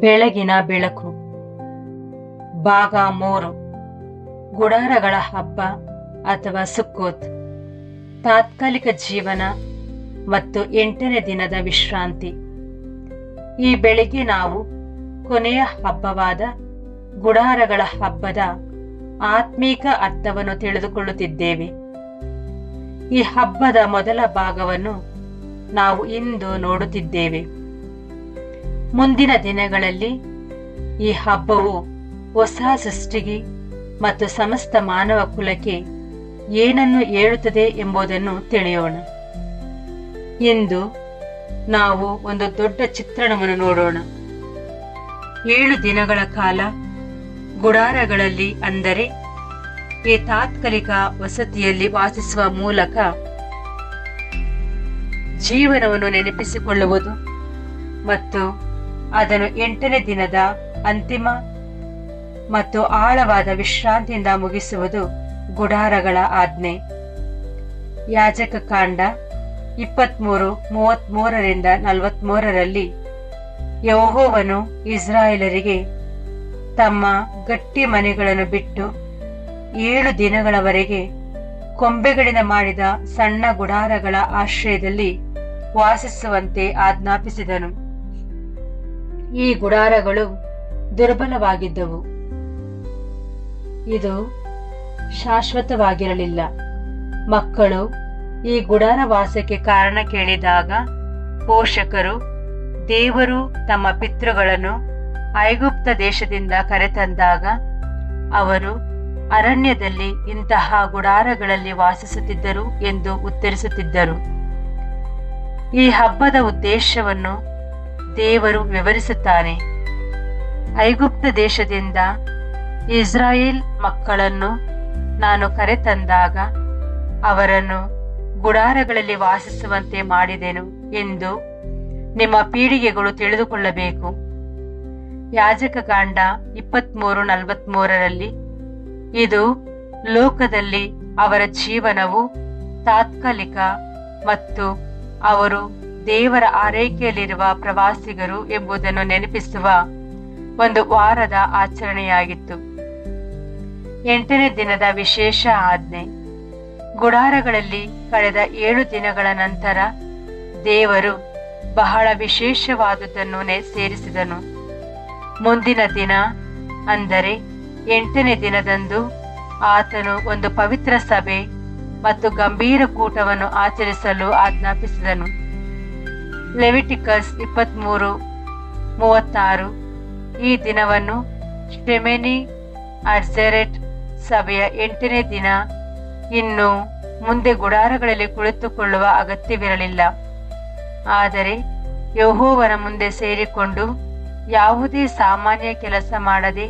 ಬೆಳಗಿನ ಬೆಳಕು ಭಾಗ 3. ಗುಡಾರಗಳ ಹಬ್ಬ ಅಥವಾ ಸುಕ್ಕೋತ್. ತಾತ್ಕಾಲಿಕ ಜೀವನ ಮತ್ತು 8ನೇ ದಿನದ ವಿಶ್ರಾಂತಿ. ಈ ಬೆಳಿಗ್ಗೆ ನಾವು ಕೊನೆಯ ಹಬ್ಬವಾದ ಗುಡಾರಗಳ ಹಬ್ಬದ ಆತ್ಮೀಕ ಅರ್ಥವನ್ನು ತಿಳಿದುಕೊಳ್ಳುತ್ತಿದ್ದೇವೆ. ಈ ಹಬ್ಬದ ಮೊದಲ ಭಾಗವನ್ನು ನಾವು ಇಂದು ನೋಡುತ್ತಿದ್ದೇವೆ. ಮುಂದಿನ ದಿನಗಳಲ್ಲಿ ಈ ಹಬ್ಬವು ಹೊಸ ಸೃಷ್ಟಿಗೆ ಮತ್ತು ಸಮಸ್ತ ಮಾನವ ಕುಲಕ್ಕೆ ಏನನ್ನು ಹೇಳುತ್ತದೆ ಎಂಬುದನ್ನು ತಿಳಿಯೋಣ. ಇಂದು ನಾವು ಒಂದು ದೊಡ್ಡ ಚಿತ್ರಣವನ್ನು ನೋಡೋಣ. 7 ದಿನಗಳ ಕಾಲ ಗುಡಾರಗಳಲ್ಲಿ, ಅಂದರೆ ಈ ತಾತ್ಕಾಲಿಕ ವಸತಿಯಲ್ಲಿ ವಾಸಿಸುವ ಮೂಲಕ ಜೀವನವನ್ನು ನೆನಪಿಸಿಕೊಳ್ಳುವುದು ಮತ್ತು ಅದನ್ನು 8ನೇ ದಿನದ ಅಂತಿಮ ಮತ್ತು ಆಳವಾದ ವಿಶ್ರಾಂತಿಯಿಂದ ಮುಗಿಸುವುದು ಗುಡಾರಗಳ ಆಜ್ಞೆ. ಯಾಜಕ ಕಾಂಡ 23:33-43 ಯೆಹೋವನು ಇಸ್ರಾಯೇಲರಿಗೆ ತಮ್ಮ ಗಟ್ಟಿ ಮನೆಗಳನ್ನು ಬಿಟ್ಟು 7 ದಿನಗಳವರೆಗೆ ಕೊಂಬೆಗಳಿಂದ ಮಾಡಿದ ಸಣ್ಣ ಗುಡಾರಗಳ ಆಶ್ರಯದಲ್ಲಿ ವಾಸಿಸುವಂತೆ ಆಜ್ಞಾಪಿಸಿದನು. ಈ ಗುಡಾರಗಳು ದುರ್ಬಲವಾಗಿದ್ದವು, ಇದು ಶಾಶ್ವತವಾಗಿರಲಿಲ್ಲ. ಮಕ್ಕಳು ಈ ಗುಡಾರ ವಾಸಕ್ಕೆ ಕಾರಣ ಕೇಳಿದಾಗ ಪೋಷಕರು ದೇವರು ತಮ್ಮ ಪಿತೃಗಳನ್ನು ಐಗುಪ್ತ ದೇಶದಿಂದ ಕರೆತಂದಾಗ ಅವರು ಅರಣ್ಯದಲ್ಲಿ ಇಂತಹ ಗುಡಾರಗಳಲ್ಲಿ ವಾಸಿಸುತ್ತಿದ್ದರು ಎಂದು ಉತ್ತರಿಸುತ್ತಿದ್ದರು. ಈ ಹಬ್ಬದ ಉದ್ದೇಶವನ್ನು ದೇವರು ವಿವರಿಸುತ್ತಾನೆ. ಐಗುಪ್ತ ದೇಶದಿಂದ ಇಸ್ರಾಯೇಲ್ ಮಕ್ಕಳನ್ನು ನಾನು ಕರೆತಂದಾಗ ಅವರನ್ನು ಗುಡಾರಗಳಲ್ಲಿ ವಾಸಿಸುವಂತೆ ಮಾಡಿದೆನು ಎಂದು ನಿಮ್ಮ ಪೀಳಿಗೆಗಳು ತಿಳಿದುಕೊಳ್ಳಬೇಕು. ಯಾಜಕ ಕಾಂಡ 23:43 ಇದು ಲೋಕದಲ್ಲಿ ಅವರ ಜೀವನವು ತಾತ್ಕಾಲಿಕ ಮತ್ತು ಅವರು ದೇವರ ಆರೈಕೆಯಲ್ಲಿರುವ ಪ್ರವಾಸಿಗರು ಎಂಬುದನ್ನು ನೆನಪಿಸುವ ಒಂದು ವಾರದ ಆಚರಣೆಯಾಗಿತ್ತು. 8ನೇ ದಿನದ ವಿಶೇಷ ಆಜ್ಞೆ. ಗುಡಾರಗಳಲ್ಲಿ ಕಳೆದ 7 ದಿನಗಳ ನಂತರ ದೇವರು ಬಹಳ ವಿಶೇಷವಾದುದನ್ನು ಸೇರಿಸಿದನು. ಮುಂದಿನ ದಿನ, ಅಂದರೆ 8ನೇ ದಿನದಂದು ಆತನು ಒಂದು ಪವಿತ್ರ ಸಭೆ ಮತ್ತು ಗಂಭೀರ ಕೂಟವನ್ನು ಆಚರಿಸಲು ಆಜ್ಞಾಪಿಸಿದನು. ಲೆವಿಟಿಕಸ್ 23:36 ಈ ದಿನವನ್ನು ಶೆಮೆನಿ ಅಡ್ಜೆರೆಟ್ ಸಭೆಯ 8ನೇ ದಿನ. ಇನ್ನು ಮುಂದೆ ಗುಡಾರಗಳಲ್ಲಿ ಕುಳಿತುಕೊಳ್ಳುವ ಅಗತ್ಯವಿರಲಿಲ್ಲ, ಆದರೆ ಯೆಹೋವನ ಮುಂದೆ ಸೇರಿಕೊಂಡು ಯಾವುದೇ ಸಾಮಾನ್ಯ ಕೆಲಸ ಮಾಡದೆ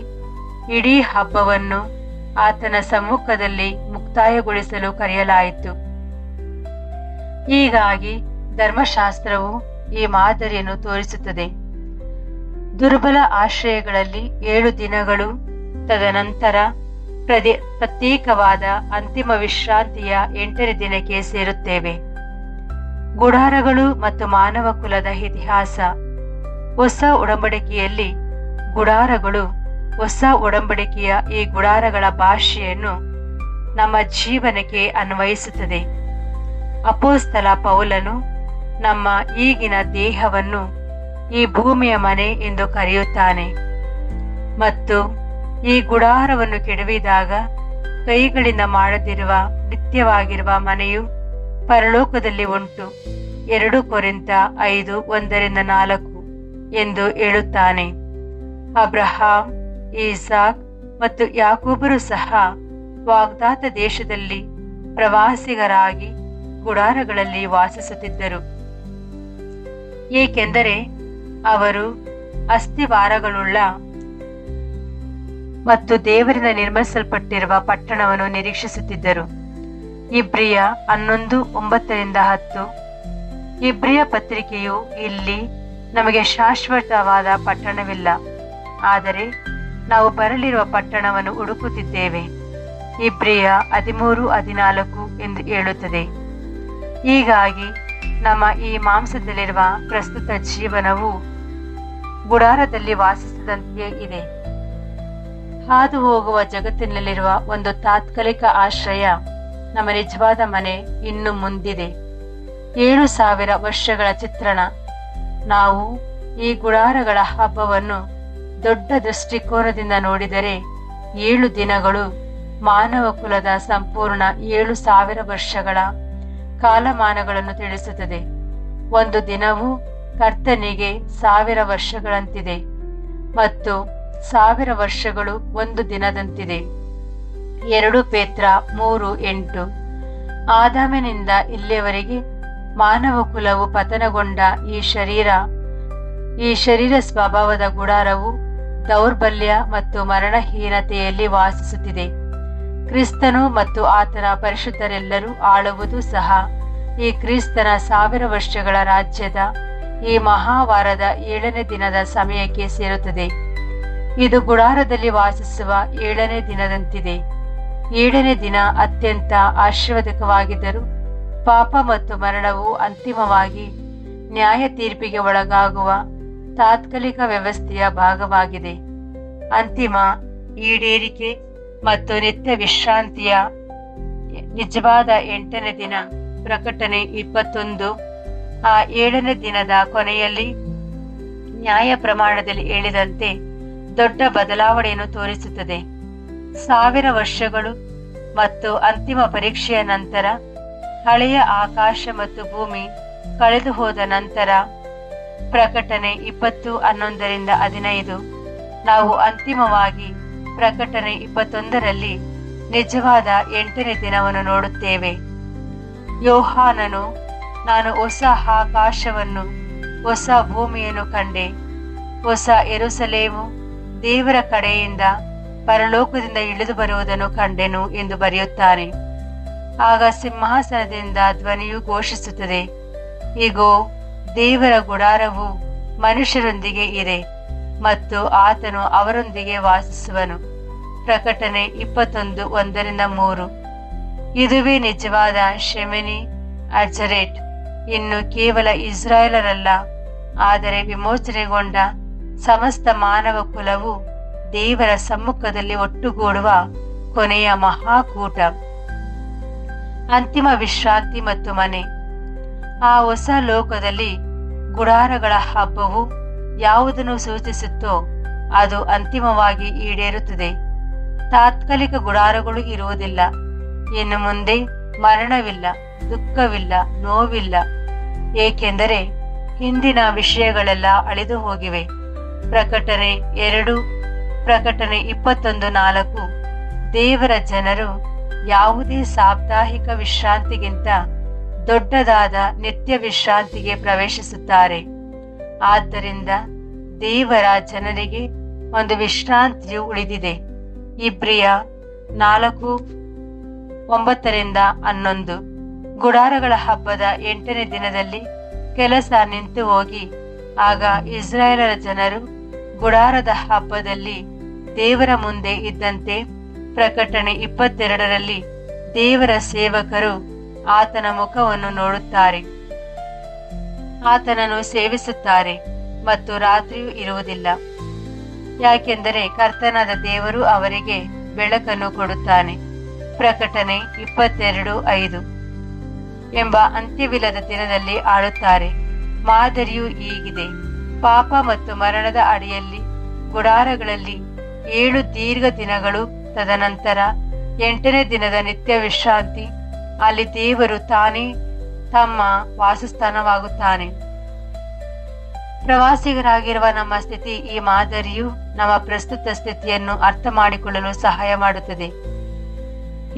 ಇಡೀ ಹಬ್ಬವನ್ನು ಆತನ ಸಮ್ಮುಖದಲ್ಲಿ ಮುಕ್ತಾಯಗೊಳಿಸಲು ಕರೆಯಲಾಯಿತು. ಹೀಗಾಗಿ ಧರ್ಮಶಾಸ್ತ್ರವು ಈ ಮಾದರಿಯನ್ನು ತೋರಿಸುತ್ತದೆ. ದುರ್ಬಲ ಆಶ್ರಯಗಳಲ್ಲಿ 7 ದಿನಗಳು, ತದನಂತರ ಪ್ರತ್ಯೇಕವಾದ ಅಂತಿಮ ವಿಶ್ರಾಂತಿಯ 8ನೇ ದಿನಕ್ಕೆ ಸೇರುತ್ತೇವೆ. ಗುಡಾರಗಳು ಮತ್ತು ಮಾನವ ಕುಲದ ಇತಿಹಾಸ. ಹೊಸ ಒಡಂಬಡಿಕೆಯಲ್ಲಿ ಗುಡಾರಗಳು, ಹೊಸ ಒಡಂಬಡಿಕೆಯ ಈ ಗುಡಾರಗಳ ಭಾಷೆಯನ್ನು ನಮ್ಮ ಜೀವನಕ್ಕೆ ಅನ್ವಯಿಸುತ್ತದೆ. ಅಪೊಸ್ತಲ ಪೌಲನು ನಮ್ಮ ಈಗಿನ ದೇಹವನ್ನು ಈ ಭೂಮಿಯ ಮನೆ ಎಂದು ಕರೆಯುತ್ತಾನೆ ಮತ್ತು ಈ ಗುಡಾರವನ್ನು ಕೆಡವಿದಾಗ ಕೈಗಳಿಂದ ಮಾಡದಿರುವ ನಿತ್ಯವಾಗಿರುವ ಮನೆಯು ಪರಲೋಕದಲ್ಲಿ ಉಂಟು. 2 ಕೊರಿಂಥ 5:1-4 ಎಂದು ಹೇಳುತ್ತಾನೆ. ಅಬ್ರಹಾಂ, ಈಸಾಕ್ ಮತ್ತು ಯಾಕೋಬರು ಸಹ ವಾಗ್ದಾತ ದೇಶದಲ್ಲಿ ಪ್ರವಾಸಿಗರಾಗಿ ಗುಡಾರಗಳಲ್ಲಿ ವಾಸಿಸುತ್ತಿದ್ದರು, ಏಕೆಂದರೆ ಅವರು ಅಸ್ಥಿವಾರಗಳುಳ್ಳ ಮತ್ತು ದೇವರಿಂದ ನಿರ್ಮಿಸಲ್ಪಟ್ಟಿರುವ ಪಟ್ಟಣವನ್ನು ನಿರೀಕ್ಷಿಸುತ್ತಿದ್ದರು. ಇಬ್ರಿಯ 11:9-10 ಇಬ್ರಿಯ ಪತ್ರಿಕೆಯು ಇಲ್ಲಿ ನಮಗೆ ಶಾಶ್ವತವಾದ ಪಟ್ಟಣವಿಲ್ಲ, ಆದರೆ ನಾವು ಬರಲಿರುವ ಪಟ್ಟಣವನ್ನು ಹುಡುಕುತ್ತಿದ್ದೇವೆ. ಇಬ್ರಿಯ 13:14 ಎಂದು ಹೇಳುತ್ತದೆ. ಹೀಗಾಗಿ ನಮ್ಮ ಈ ಮಾಂಸದಲ್ಲಿರುವ ಪ್ರಸ್ತುತ ಜೀವನವು ಗುಡಾರದಲ್ಲಿ ವಾಸಿಸಿದಂತೆಯೇ ಇದೆ. ಹಾದು ಹೋಗುವ ಜಗತ್ತಿನಲ್ಲಿರುವ ಒಂದು ತಾತ್ಕಾಲಿಕ ಆಶ್ರಯ ನಮ್ಮ ನಿಜವಾದ ಮನೆ ಇನ್ನು ಮುಂದಿದೆ. 7,000 ವರ್ಷಗಳ ಚಿತ್ರಣ. ನಾವು ಈ ಗುಡಾರಗಳ ಹಬ್ಬವನ್ನು ದೊಡ್ಡ ದೃಷ್ಟಿಕೋನದಿಂದ ನೋಡಿದರೆ 7 ದಿನಗಳು ಮಾನವ ಕುಲದ ಸಂಪೂರ್ಣ 7,000 ವರ್ಷಗಳ ಕಾಲಮಾನಗಳನ್ನು ತಿಳಿಸುತ್ತದೆ. ಒಂದು ದಿನವೂ ಕರ್ತನಿಗೆ 1,000 ವರ್ಷಗಳಂತಿದೆ ಮತ್ತು 1,000 ವರ್ಷಗಳು ಒಂದು ದಿನದಂತಿದೆ. 2 ಪೇತ್ರ 3:8. ಆದಾಮನಿಂದ ಇಲ್ಲಿಯವರೆಗೆ ಮಾನವ ಕುಲವು ಪತನಗೊಂಡ ಈ ಶರೀರ ಸ್ವಭಾವದ ಗುಡಾರವು ದೌರ್ಬಲ್ಯ ಮತ್ತು ಮರಣಹೀನತೆಯಲ್ಲಿ ವಾಸಿಸುತ್ತಿದೆ. ಕ್ರಿಸ್ತನು ಮತ್ತು ಆತನ ಪರಿಶುದ್ಧರೆಲ್ಲರೂ ಆಳುವುದು ಸಹ ಈ ಕ್ರಿಸ್ತನ 1,000 ವರ್ಷಗಳ ರಾಜ್ಯದ ಈ ಮಹಾವಾರದ 7ನೇ ದಿನದ ಸಮಯಕ್ಕೆ ಸೇರುತ್ತದೆ. ಇದು ಗುಡಾರದಲ್ಲಿ ವಾಸಿಸುವ 7ನೇ ದಿನದಂತಿದೆ. 7ನೇ ದಿನ ಅತ್ಯಂತ ಆಶೀರ್ವಾದಕವಾಗಿದ್ದರೂ ಪಾಪ ಮತ್ತು ಮರಣವು ಅಂತಿಮವಾಗಿ ನ್ಯಾಯ ತೀರ್ಪಿಗೆ ಒಳಗಾಗುವ ತಾತ್ಕಾಲಿಕ ವ್ಯವಸ್ಥೆಯ ಭಾಗವಾಗಿದೆ. ಅಂತಿಮ ಈಡೇರಿಕೆ ಮತ್ತು ನಿತ್ಯ ವಿಶ್ರಾಂತಿಯ ನಿಜವಾದ 8ನೇ ದಿನ ಪ್ರಕಟಣೆ 21 ಆ 7ನೇ ದಿನದ ಕೊನೆಯಲ್ಲಿ ನ್ಯಾಯ ಪ್ರಮಾಣದಲ್ಲಿ ಹೇಳಿದಂತೆ ದೊಡ್ಡ ಬದಲಾವಣೆಯನ್ನು ತೋರಿಸುತ್ತದೆ. 1,000 ವರ್ಷಗಳು ಮತ್ತು ಅಂತಿಮ ಪರೀಕ್ಷೆಯ ನಂತರ, ಹಳೆಯ ಆಕಾಶ ಮತ್ತು ಭೂಮಿ ಕಳೆದು ಹೋದ ನಂತರ, ಪ್ರಕಟಣೆ 20:11-15 ನಾವು ಅಂತಿಮವಾಗಿ ಪ್ರಕಟಣೆ 21ರಲ್ಲಿ ನಿಜವಾದ 8ನೇ ದಿನವನ್ನು ನೋಡುತ್ತೇವೆ. ಯೋಹಾನನು, ನಾನು ಹೊಸ ಆಕಾಶವನ್ನು ಹೊಸ ಭೂಮಿಯನ್ನು ಕಂಡೆ, ಹೊಸ ಯೆರೂಸಲೇಮು ದೇವರ ಕಡೆಯಿಂದ ಪರಲೋಕದಿಂದ ಇಳಿದು ಬರುವುದನ್ನು ಕಂಡೆನು ಎಂದು ಬರೆಯುತ್ತಾನೆ. ಆಗ ಸಿಂಹಾಸನದಿಂದ ಧ್ವನಿಯು ಘೋಷಿಸುತ್ತದೆ, ಇಗೋ, ದೇವರ ಗುಡಾರವು ಮನುಷ್ಯರೊಂದಿಗೆ ಇದೆ ಮತ್ತು ಆತನು ಅವರೊಂದಿಗೆ ವಾಸಿಸುವನು. ಪ್ರಕಟಣೆ 21:1-3. ಇದುವೇ ನಿಜವಾದ ಶೆಮೆನಿ ಅಜರೇಟ್. ಇನ್ನು ಕೇವಲ ಇಸ್ರಾಯೇಲರಲ್ಲ, ಆದರೆ ವಿಮೋಚನೆಗೊಂಡ ಸಮಸ್ತ ಮಾನವ ಕುಲವು ದೇವರ ಸಮ್ಮುಖದಲ್ಲಿ ಒಟ್ಟುಗೂಡುವ ಕೊನೆಯ ಮಹಾಕೂಟ. ಅಂತಿಮ ವಿಶ್ರಾಂತಿ ಮತ್ತು ಮನೆ. ಆ ಹೊಸ ಲೋಕದಲ್ಲಿ ಗುಡಾರಗಳ ಹಬ್ಬವು ಯಾವುದನ್ನು ಸೂಚಿಸುತ್ತೋ ಅದು ಅಂತಿಮವಾಗಿ ಈಡೇರುತ್ತದೆ. ತಾತ್ಕಾಲಿಕ ಗುಡಾರಗಳು ಇರುವುದಿಲ್ಲ. ಇನ್ನು ಮುಂದೆ ಮರಣವಿಲ್ಲ, ದುಃಖವಿಲ್ಲ, ನೋವಿಲ್ಲ, ಏಕೆಂದರೆ ಹಿಂದಿನ ವಿಷಯಗಳೆಲ್ಲ ಅಳಿದು ಹೋಗಿವೆ. ಪ್ರಕಟಣೆ 21:4. ದೇವರ ಜನರು ಯಾವುದೇ ಸಾಪ್ತಾಹಿಕ ವಿಶ್ರಾಂತಿಗಿಂತ ದೊಡ್ಡದಾದ ನಿತ್ಯ ವಿಶ್ರಾಂತಿಗೆ ಪ್ರವೇಶಿಸುತ್ತಾರೆ. ಆದ್ದರಿಂದ ದೇವರ ಜನರಿಗೆ ಒಂದು ವಿಶ್ರಾಂತಿಯು ಉಳಿದಿದೆ. ಇಬ್ರಿಯ 4:9-11. ಗುಡಾರಗಳ ಹಬ್ಬದ 8ನೇ ದಿನದಲ್ಲಿ ಕೆಲಸ ನಿಂತು ಹೋಗಿ ಆಗ ಇಸ್ರಾಯೇಲರ ಜನರು ಗುಡಾರದ ಹಬ್ಬದಲ್ಲಿ ದೇವರ ಮುಂದೆ ಇದ್ದಂತೆ. ಪ್ರಕಟಣೆ 22ರಲ್ಲಿ ದೇವರ ಸೇವಕರು ಆತನ ಮುಖವನ್ನು ನೋಡುತ್ತಾರೆ, ಆತನನ್ನು ಸೇವಿಸುತ್ತಾರೆ ಮತ್ತು ರಾತ್ರಿಯೂ ಇರುವುದಿಲ್ಲ, ಯಾಕೆಂದರೆ ಕರ್ತನಾದ ದೇವರು ಅವರಿಗೆ ಬೆಳಕನ್ನು ಕೊಡುತ್ತಾನೆ. ಪ್ರಕಟಣೆ 22:5. ಎಂಬ ಅಂತ್ಯವಿಲ್ಲದ ದಿನದಲ್ಲಿ ಆಳುತ್ತಾರೆ. ಮಾದರಿಯು ಹೀಗಿದೆ. ಪಾಪ ಮತ್ತು ಮರಣದ ಅಡಿಯಲ್ಲಿ ಗುಡಾರಗಳಲ್ಲಿ 7 ದೀರ್ಘ ದಿನಗಳು, ತದನಂತರ 8ನೇ ದಿನದ ನಿತ್ಯ ವಿಶ್ರಾಂತಿ. ಅಲ್ಲಿ ದೇವರು ತಾನೇ ತಮ್ಮ ವಾಸಸ್ಥಾನವಾಗುತ್ತಾನೆ. ಪ್ರವಾಸಿಗರಾಗಿರುವ ನಮ್ಮ ಸ್ಥಿತಿ, ಈ ಮಾದರಿಯು ನಮ್ಮ ಪ್ರಸ್ತುತ ಸ್ಥಿತಿಯನ್ನು ಅರ್ಥ ಮಾಡಿಕೊಳ್ಳಲು ಸಹಾಯ ಮಾಡುತ್ತದೆ.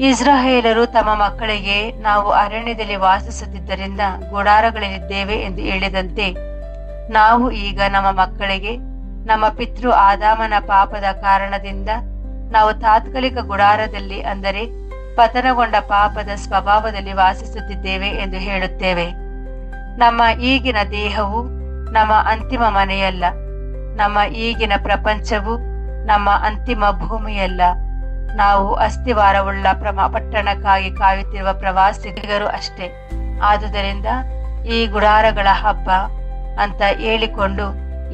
ಇಸ್ರಾಯೇಲರು ತಮ್ಮ ಮಕ್ಕಳಿಗೆ ನಾವು ಅರಣ್ಯದಲ್ಲಿ ವಾಸಿಸುತ್ತಿದ್ದರಿಂದ ಗುಡಾರಗಳಲ್ಲಿದ್ದೇವೆ ಎಂದು ಹೇಳಿದಂತೆ, ನಾವು ಈಗ ನಮ್ಮ ಮಕ್ಕಳಿಗೆ ನಮ್ಮ ಪಿತೃ ಆದಾಮನ ಪಾಪದ ಕಾರಣದಿಂದ ನಾವು ತಾತ್ಕಾಲಿಕ ಗುಡಾರದಲ್ಲಿ, ಅಂದರೆ ಪತನಗೊಂಡ ಪಾಪದ ಸ್ವಭಾವದಲ್ಲಿ ವಾಸಿಸುತ್ತಿದ್ದೇವೆ ಎಂದು ಹೇಳುತ್ತೇವೆ. ನಮ್ಮ ಈಗಿನ ದೇಹವು ನಮ್ಮ ಅಂತಿಮ ಮನೆಯಲ್ಲ. ನಮ್ಮ ಈಗಿನ ಪ್ರಪಂಚವು ನಮ್ಮ ಅಂತಿಮ ಭೂಮಿಯಲ್ಲ. ನಾವು ಅಸ್ಥಿವಾರವುಳ್ಳ ಪಟ್ಟಣಕ್ಕಾಗಿ ಕಾಯುತ್ತಿರುವ ಪ್ರವಾಸಿಗರು ಅಷ್ಟೇ. ಆದುದರಿಂದ ಈ ಗುಡಾರಗಳ ಹಬ್ಬ ಅಂತ ಹೇಳಿಕೊಂಡು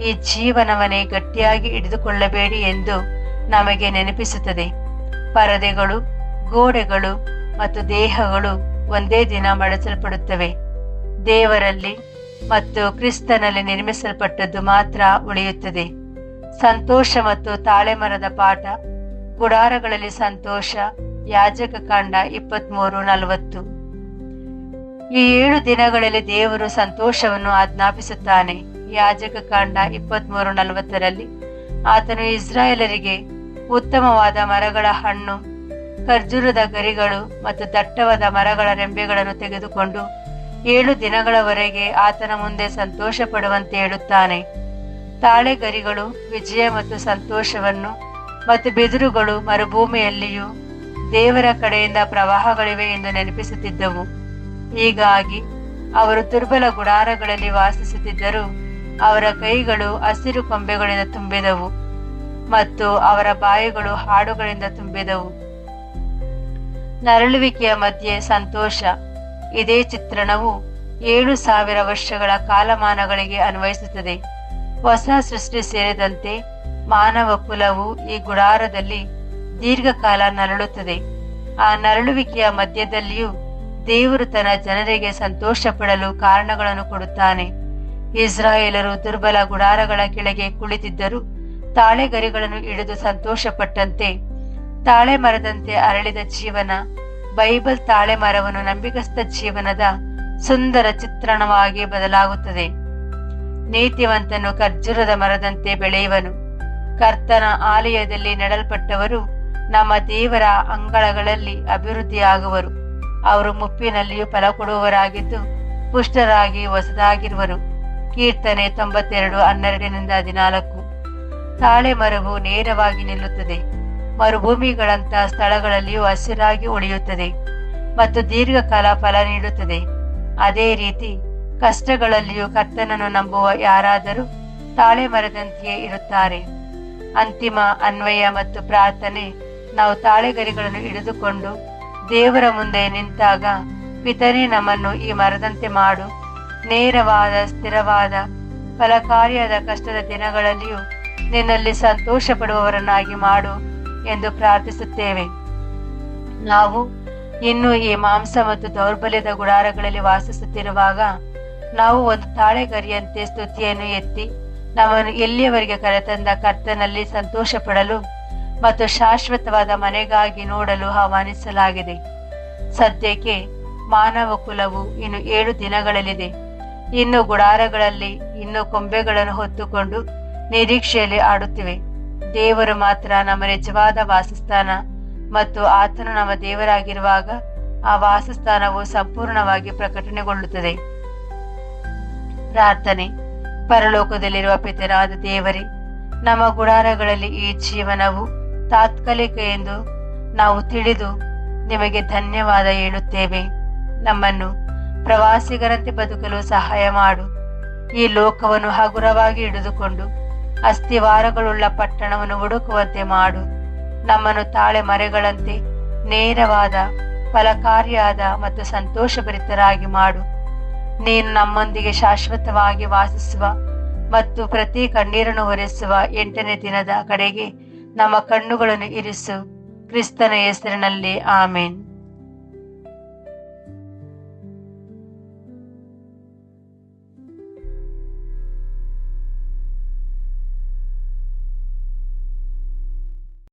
ಈ ಜೀವನವನ್ನೇ ಗಟ್ಟಿಯಾಗಿ ಹಿಡಿದುಕೊಳ್ಳಬೇಡಿ ಎಂದು ನಮಗೆ ನೆನಪಿಸುತ್ತದೆ. ಪರದೆಗಳು, ಗೋಡೆಗಳು ಮತ್ತು ದೇಹಗಳು ಒಂದೇ ದಿನ ಮಡಚಲ್ಪಡುತ್ತವೆ. ದೇವರಲ್ಲಿ ಮತ್ತು ಕ್ರಿಸ್ತನಲ್ಲಿ ನಿರ್ಮಿಸಲ್ಪಟ್ಟದ್ದು ಮಾತ್ರ ಉಳಿಯುತ್ತದೆ. ಸಂತೋಷ ಮತ್ತು ತಾಳೆಮರದ ಪಾಠ. ಗುಡಾರಗಳಲ್ಲಿ ಸಂತೋಷ. ಯಾಜಕ ಕಾಂಡ 23:40. ಈ 7 ದಿನಗಳಲ್ಲಿ ದೇವರು ಸಂತೋಷವನ್ನು ಆಜ್ಞಾಪಿಸುತ್ತಾನೆ. ಯಾಜಕ ಕಾಂಡ 23:40ರಲ್ಲಿ ಆತನು ಇಸ್ರಾಯೇಲರಿಗೆ ಉತ್ತಮವಾದ ಮರಗಳ ಹಣ್ಣು, ಖರ್ಜೂರದ ಗರಿಗಳು ಮತ್ತು ದಟ್ಟವಾದ ಮರಗಳ ರೆಂಬೆಗಳನ್ನು ತೆಗೆದುಕೊಂಡು 7 ದಿನಗಳವರೆಗೆ ಆತನ ಮುಂದೆ ಸಂತೋಷ ಪಡುವಂತೆ ಹೇಳುತ್ತಾನೆ. ತಾಳೆಗರಿಗಳು ವಿಜಯ ಮತ್ತು ಸಂತೋಷವನ್ನು ಮತ್ತು ಬಿದಿರುಗಳು ಮರುಭೂಮಿಯಲ್ಲಿಯೂ ದೇವರ ಕಡೆಯಿಂದ ಪ್ರವಾಹಗಳಿವೆ ಎಂದು ನೆನಪಿಸುತ್ತಿದ್ದವು. ಹೀಗಾಗಿ ಅವರು ದುರ್ಬಲ ಗುಡಾರಗಳಲ್ಲಿ ವಾಸಿಸುತ್ತಿದ್ದರು. ಅವರ ಕೈಗಳು ಹಸಿರು ಕೊಂಬೆಗಳಿಂದ ತುಂಬಿದವು ಮತ್ತು ಅವರ ಬಾಯಿಗಳು ಹಾಡುಗಳಿಂದ ತುಂಬಿದವು. ನರಳುವಿಕೆಯ ಮಧ್ಯೆ ಸಂತೋಷ. ಇದೇ ಚಿತ್ರಣವು 7,000 ವರ್ಷಗಳ ಕಾಲಮಾನಗಳಿಗೆ ಅನ್ವಯಿಸುತ್ತದೆ. ಹೊಸ ಸೃಷ್ಟಿ ಸೇರಿದಂತೆ ಮಾನವ ಕುಲವು ಈ ಗುಡಾರದಲ್ಲಿ ದೀರ್ಘಕಾಲ ನರಳುತ್ತದೆ. ಆ ನರಳುವಿಕೆಯ ಮಧ್ಯದಲ್ಲಿಯೂ ದೇವರು ತನ್ನ ಜನರಿಗೆ ಸಂತೋಷ ಪಡಲು ಕಾರಣಗಳನ್ನು ಕೊಡುತ್ತಾನೆ. ಇಸ್ರಾಯೇಲರು ದುರ್ಬಲ ಗುಡಾರಗಳ ಕೆಳಗೆ ಕುಳಿತಿದ್ದರು. ತಾಳೆಗರಿಗಳನ್ನು ಹಿಡಿದು ಸಂತೋಷಪಟ್ಟಂತೆ ತಾಳೆ ಮರದಂತೆ ಅರಳಿದ ಜೀವನ. ಬೈಬಲ್ ತಾಳೆ ಮರವನ್ನು ನಂಬಿಕಸ್ಥ ಜೀವನದ ಸುಂದರ ಚಿತ್ರಣವಾಗಿ ಬದಲಾಗುತ್ತದೆ. ನೀತಿವಂತನು ಖರ್ಜೂರದ ಮರದಂತೆ ಬೆಳೆಯುವನು. ಕರ್ತನ ಆಲಯದಲ್ಲಿ ನೆಡಲ್ಪಟ್ಟವರು ನಮ್ಮ ದೇವರ ಅಂಗಳಗಳಲ್ಲಿ ಅಭಿವೃದ್ಧಿಯಾಗುವರು. ಅವರು ಮುಪ್ಪಿನಲ್ಲಿಯೂ ಫಲ ಕೊಡುವವರಾಗಿದ್ದು ಪುಷ್ಟರಾಗಿ ಹೊಸದಾಗಿರುವರು. ಕೀರ್ತನೆ 92:12-14. ತಾಳೆ ಮರವು ನೇರವಾಗಿ ನಿಲ್ಲುತ್ತದೆ. ಮರುಭೂಮಿಗಳಂತಹ ಸ್ಥಳಗಳಲ್ಲಿಯೂ ಹಸಿರಾಗಿ ಉಳಿಯುತ್ತದೆ ಮತ್ತು ದೀರ್ಘಕಾಲ ಫಲ ನೀಡುತ್ತದೆ. ಅದೇ ರೀತಿ ಕಷ್ಟಗಳಲ್ಲಿಯೂ ಕರ್ತನನ್ನು ನಂಬುವ ಯಾರಾದರೂ ತಾಳೆ ಮರದಂತೆಯೇ ಇರುತ್ತಾರೆ. ಅಂತಿಮ ಅನ್ವಯ ಮತ್ತು ಪ್ರಾರ್ಥನೆ. ನಾವು ತಾಳೆಗರಿಗಳನ್ನು ಹಿಡಿದುಕೊಂಡು ದೇವರ ಮುಂದೆ ನಿಂತಾಗ, ಪಿತನೇ, ನಮ್ಮನ್ನು ಈ ಮರದಂತೆ ಮಾಡು. ನೇರವಾದ, ಸ್ಥಿರವಾದ, ಫಲಕಾರಿಯಾದ ಕಷ್ಟದ ದಿನಗಳಲ್ಲಿಯೂ ನಿನ್ನಲ್ಲಿ ಸಂತೋಷ ಪಡುವವರನ್ನಾಗಿ ಮಾಡು ಎಂದು ಪ್ರಾರ್ಥಿಸುತ್ತೇವೆ. ನಾವು ಇನ್ನು ಈ ಮಾಂಸ ಮತ್ತು ದೌರ್ಬಲ್ಯದ ಗುಡಾರಗಳಲ್ಲಿ ವಾಸಿಸುತ್ತಿರುವಾಗ ನಾವು ಒಂದು ತಾಳೆಗರಿಯಂತೆ ಸ್ತುತಿಯನ್ನು ಎತ್ತಿ ನಮ್ಮನ್ನು ಎಲ್ಲಿಯವರೆಗೆ ಕರೆತಂದ ಕರ್ತನಲ್ಲಿ ಸಂತೋಷ ಪಡಲು ಮತ್ತು ಶಾಶ್ವತವಾದ ಮನೆಗಾಗಿ ನೋಡಲು ಆಹ್ವಾನಿಸಲಾಗಿದೆ. ಸದ್ಯಕ್ಕೆ ಮಾನವ ಕುಲವು ಇನ್ನು 7 ದಿನಗಳಲ್ಲಿದೆ. ಇನ್ನು ಗುಡಾರಗಳಲ್ಲಿ ಇನ್ನು ಕೊಂಬೆಗಳನ್ನು ಹೊತ್ತುಕೊಂಡು ನಿರೀಕ್ಷೆಯಲ್ಲಿ ಆಡುತ್ತಿವೆ. ದೇವರು ಮಾತ್ರ ನಮ್ಮ ನಿಜವಾದ ವಾಸಸ್ಥಾನ ಮತ್ತು ಆತನು ನಮ್ಮ ದೇವರಾಗಿರುವಾಗ ಆ ವಾಸಸ್ಥಾನವು ಸಂಪೂರ್ಣವಾಗಿ ಪ್ರಕಟಣೆಗೊಳ್ಳುತ್ತದೆ. ಪ್ರಾರ್ಥನೆ. ಪರಲೋಕದಲ್ಲಿರುವ ಪಿತರಾದ ದೇವರೇ, ನಮ್ಮ ಗುಡಾರಗಳಲ್ಲಿ ಈ ಜೀವನವು ತಾತ್ಕಾಲಿಕ ಎಂದು ನಾವು ತಿಳಿದು ನಿಮಗೆ ಧನ್ಯವಾದ ಹೇಳುತ್ತೇವೆ. ನಮ್ಮನ್ನು ಪ್ರವಾಸಿಗರಂತೆ ಬದುಕಲು ಸಹಾಯ ಮಾಡು. ಈ ಲೋಕವನ್ನು ಹಗುರವಾಗಿ ಹಿಡಿದುಕೊಂಡು ಅಸ್ಥಿವಾರಗಳುಳ್ಳ ಪಟ್ಟಣವನ್ನು ಹುಡುಕುವಂತೆ ಮಾಡು. ನಮ್ಮನ್ನು ತಾಳೆ ಮರೆಗಳಂತೆ ನೇರವಾದ, ಫಲಕಾರಿಯಾದ ಮತ್ತು ಸಂತೋಷಭರಿತರಾಗಿ ಮಾಡು. ನೀನು ನಮ್ಮೊಂದಿಗೆ ಶಾಶ್ವತವಾಗಿ ವಾಸಿಸುವ ಮತ್ತು ಪ್ರತಿ ಕಣ್ಣೀರನ್ನು ಒರೆಸುವ 8ನೇ ದಿನದ ಕಡೆಗೆ ನಮ್ಮ ಕಣ್ಣುಗಳನ್ನು ಇರಿಸು. ಕ್ರಿಸ್ತನ ಹೆಸರಿನಲ್ಲಿ ಆಮೇನ್.